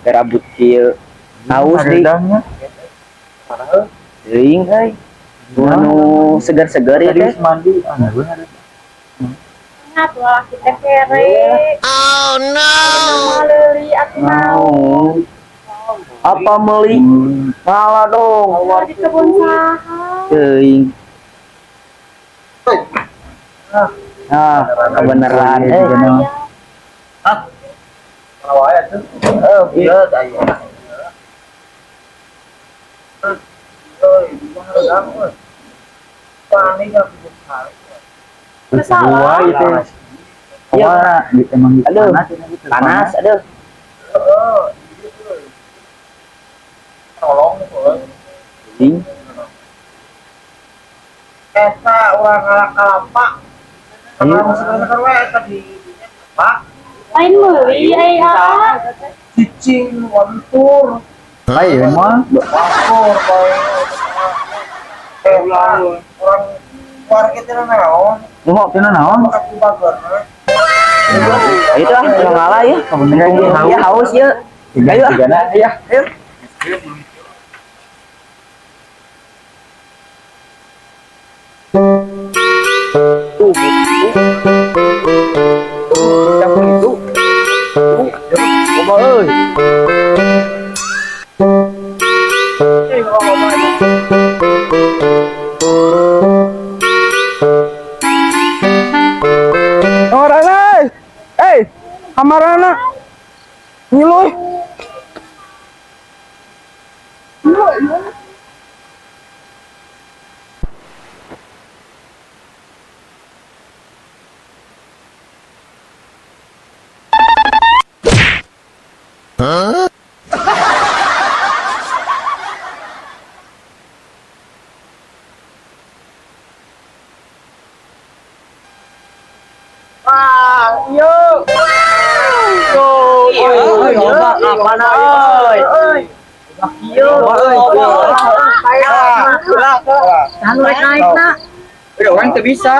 Rambut kieu haus di teuing anu segar-segar ya teh mandi Ingat laki teh kere. Oh no. Maleuli atuh naon. apa meuli ngalah dong Di kebun saha. teuing nah kebenaran iya Salah. itu Iya. emang Aduh, panas aduh teuing Eta orang ngalak kalapa. Kalau sebenarnya we eta di Pak Lain meuli aya. cicing wantur. ayo mah Wantur bae. Orang luar kita naon? lu pina naon Aku bageurna. itu ah yang ngalah ya ya haus ya ayo ya ayo orang kamarana ngiluy orang tuh bisa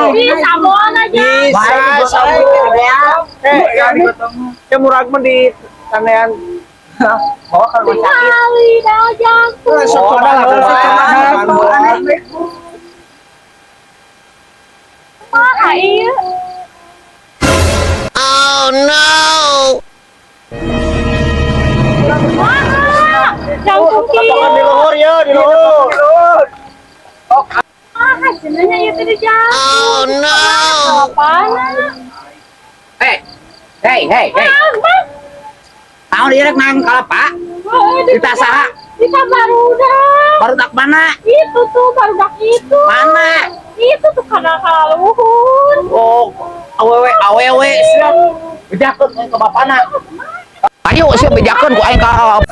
Bisa mohon aja. ya murag mah di kanean bawa ke rumah sakit Kali dah jantung. Mah ieu. Oh no. Mah. Jantung kieu. di luhur Ah, cenanya ieu teh di jantung. Oh no. Apana? hey tahun dia nang kalapa Kita saha? Kita barudak. barudak mana Itu tuh barudak itu. mana Itu tuh kana kaluhur. oh awewe siap bejakeun ke bapana ayo siap bejakeun ku aing ka